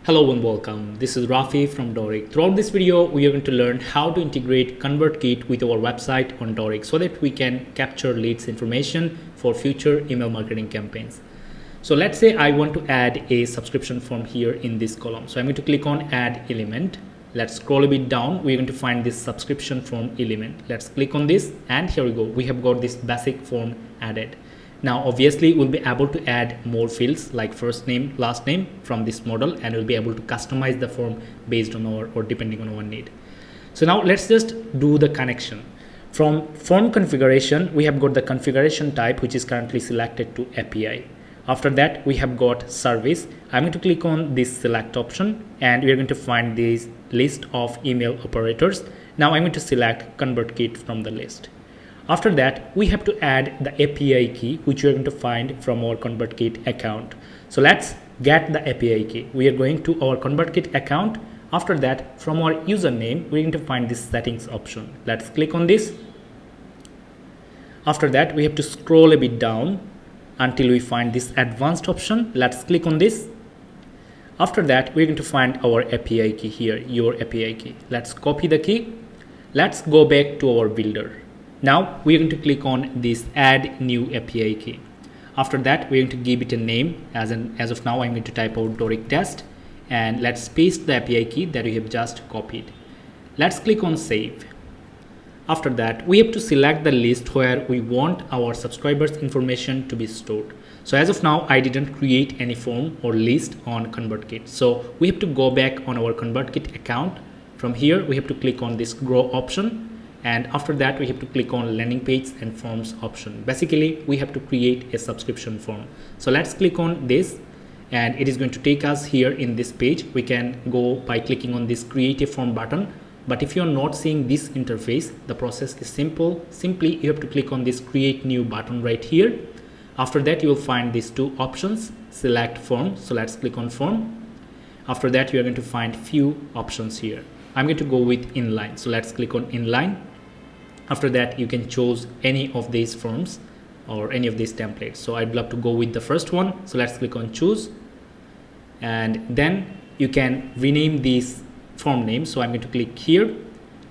Hello and welcome. This is Rafi from Dorik. Throughout this video, we are going to learn how to integrate ConvertKit with our website on Dorik so that we can capture leads information for future email marketing campaigns. So let's say I want to add a subscription form here in this column. So I'm going to click on Add Element. Let's scroll a bit down. We're going to find this subscription form element. Let's click on this and here we go. We have got this basic form added. Now obviously we'll be able to add more fields like first name, last name from this model, and we'll be able to customize the form based on our or depending on our need. So now let's just do the connection. From form configuration, we have got the configuration type which is currently selected to API. After that we have got service. I'm going to click on this select option and we are going to find this list of email operators. Now I'm going to select ConvertKit from the list. After that, we have to add the API key, which we are going to find from our ConvertKit account. So let's get the API key. We are going to our ConvertKit account. After that, from our username, we're going to find this settings option. Let's click on this. After that, we have to scroll a bit down until we find this advanced option. Let's click on this. After that, we're going to find our API key here, your API key. Let's copy the key. Let's go back to our builder. Now we're going to click on this add new API key. After that we're going to give it a name. As of now I'm going to type out Dorik test and let's paste the API key that we have just copied. Let's click on save. After that we have to select the list where we want our subscribers information to be stored. So as of now I didn't create any form or list on ConvertKit, so we have to go back on our ConvertKit account. From here we have to click on this grow option. And after that we have to click on landing page and forms option. Basically we have to create a subscription form. So let's click on this and it is going to take us here in this page. We can go by clicking on this create a form button, but if you are not seeing this interface, the process is simple. Simply you have to click on this create new button right here. After that you will find these two options, select form. So let's click on form. After that you are going to find few options here. I'm going to go with inline, so let's click on inline. After that you can choose any of these forms or any of these templates. So I'd love to go with the first one, so let's click on choose, and then you can rename this form name. So I'm going to click here,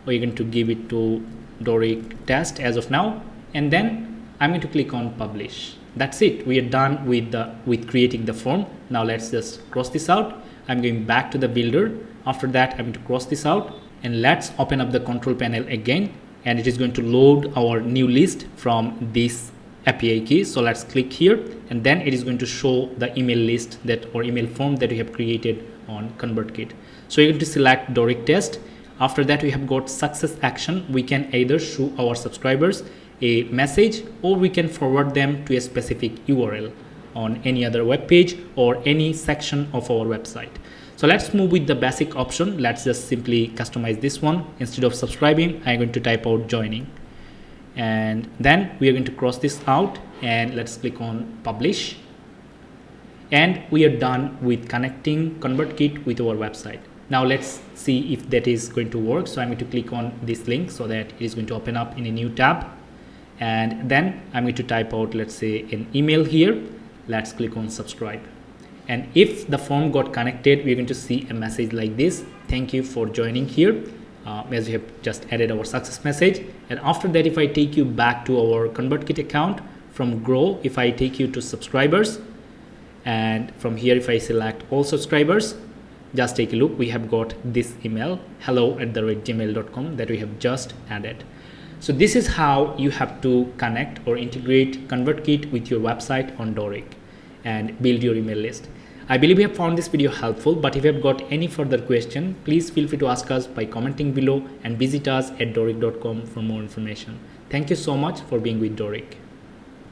or you're going to give it to Dorik test as of now, and then I'm going to click on publish. That's it. We are done with creating the form. Now let's just cross this out. I'm going back to the builder. After that I'm going to cross this out and let's open up the control panel again, and it is going to load our new list from this API key. So let's click here and then it is going to show the email list that or email form that we have created on ConvertKit. So you're going to select Dorik test. After that we have got success action. We can either show our subscribers a message or we can forward them to a specific URL on any other web page or any section of our website. So let's move with the basic option. Let's just simply customize this one. Instead of subscribing, I'm going to type out joining. And then we are going to cross this out and let's click on publish. And we are done with connecting ConvertKit with our website. Now let's see if that is going to work. So I'm going to click on this link so that it is going to open up in a new tab. And then I'm going to type out, let's say, an email here. Let's click on subscribe. And if the form got connected, we're going to see a message like this. Thank you for joining here, as we have just added our success message. And after that, if I take you back to our ConvertKit account, from grow, if I take you to subscribers, and from here if I select all subscribers, just take a look, we have got this email, hello@gmail.com, that we have just added. So this is how you have to connect or integrate ConvertKit with your website on Dorik and build your email list. I believe you have found this video helpful, but if you have got any further question, please feel free to ask us by commenting below and visit us at dorik.com for more information. Thank you so much for being with Dorik.